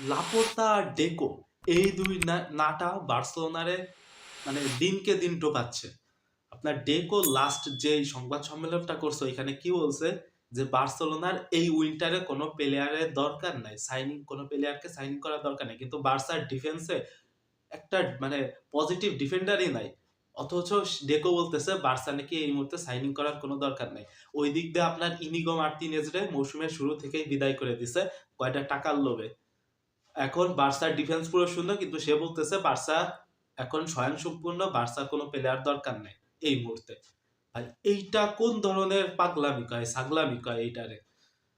Laporta আর ডেকো এই দুই নাটা বার্সেলোনারে মানে দিনকে দিন টোকাচ্ছে। আপনার ডেকো লাস্ট যে সংবাদ সম্মেলনটা করছে ওইখানে কি বলছে যে বার্সেলোনার এই উইন্টারে কোনো প্লেয়ারের দরকার নাই, সাইনিং কোনো প্লেয়ারকে সাইন করার দরকার নাই, কিন্তু বার্সার ডিফেন্সে একটা মানে পজিটিভ ডিফেন্ডারই নাই। অথচ ডেকো বলতেছে বার্সা নাকি এই মুহূর্তে সাইনিং করার কোনো দরকার নাই। ওই দিক দিয়ে আপনার ইনিগো মার্টিনেজরে মৌসুমের শুরু থেকেই বিদায় করে দিছে কয়টা টাকার লোভে। এখন বার্সার ডিফেন্স পুরো শূন্য, কিন্তু সে বলতেছে বার্সা এখন স্বয়ংসম্পূর্ণ, বার্সার কোনো প্লেয়ার দরকার নেই এই মুহূর্তে। আর এইটা কোন ধরনের পাগলামি কয় ছাগলামি কয় এইটারে?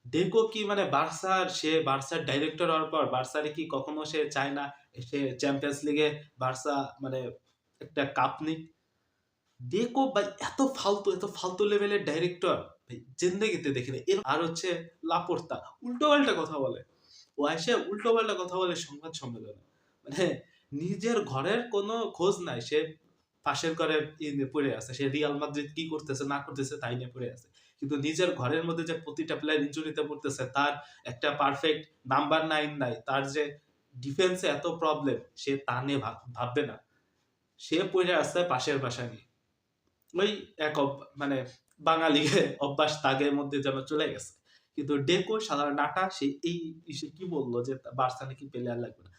ডেকো কি মানে বার্সার ডাইরেক্টর হওয়ার পর বার্সারে কি কখনো সে চায় না সে চ্যাম্পিয়ন্স লিগে বার্সা মানে একটা কাপ নিক? ডেকো ভাই এত ফালতু লেভেলের ডাইরেক্টর ভাই জিন্দেগিতে দেখিনি। আর হচ্ছে লাপোর্তা উল্টো পাল্টা কথা বলে, ও এসে উল্টো পাল্টা কথা বলে সংবাদ সম্মেলনে। মানে নিজের ঘরের কোনো খোঁজ নাই, সে পাশের ঘরের নিয়ে পড়ে আছে, সে রিয়াল মাদ্রিদ কি করতেছে না করতেছে তাই নিয়ে পড়ে আছে। কিন্তু নিজের ঘরের মধ্যে যে প্রতিটা প্লেয়ার ইনজুরিতে পড়তেছে, তার একটা পারফেক্ট নাম্বার 9 নাই, তার যে ডিফেন্সে এত প্রবলেম, সে তা নিয়ে ভাববে না। সে পড়ে আছে পাশের বাসা নিয়ে। ওই মানে বাঙালি অভ্যাস তাগের মধ্যে যেন চলে গেছে। কিন্তু ডেকো সাধারণ নাটা সে এই সে কি বললো যে বার্সা নাকি প্লেয়ার লাগবে না।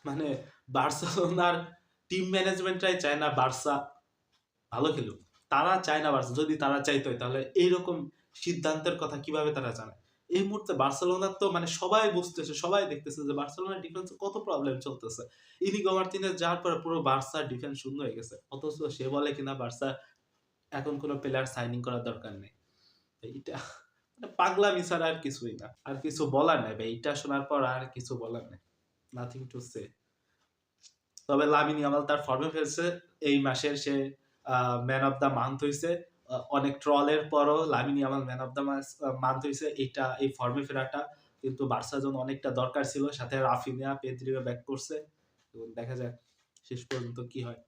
মানে বার্সেলোনার টিম ম্যানেজমেন্টরাই চায় না বার্সা ভালো খেলুক। তারা চায় না বার্সা, যদি তারা চাইতো তাহলে এইরকম সিদ্ধান্তের কথা কিভাবে তারা জানায়? এই মুহূর্তে বার্সেলোনার তো মানে সবাই বুঝতেছে, সবাই দেখতেছে যে বার্সেলোনার ডিফেন্সে কত প্রবলেম চলতেছে। ইনিগো মার্টিনেজ যাওয়ার পরে পুরো বার্সার ডিফেন্স শূন্য হয়ে গেছে, অথচ সে বলে কিনা বার্সা এখন কোনো প্লেয়ার সাইনিং করার দরকার নেই। এইটা মানে পাগলামি ছাড়া আর কিছুই না, আর কিছু বলার নাই ভাই। এটা শোনার পর আর কিছু বলার নাই, নাথিং টু সে। তবে লামিন ইয়ামাল তার ফর্মে ফেলছে, এই মাসের সে ম্যান অফ দ্য মান্থ হয়েছে। অনেক ট্রলের পরও Lamine Yamal man of the month হয়েছে। এই ফর্মে ফেরাটা কিন্তু বার্সার জন্য অনেকটা দরকার ছিল। সাথে রাফিনিয়া পেদ্রিও ব্যাক করছে, এবং দেখা যাক শেষ পর্যন্ত কি হয়।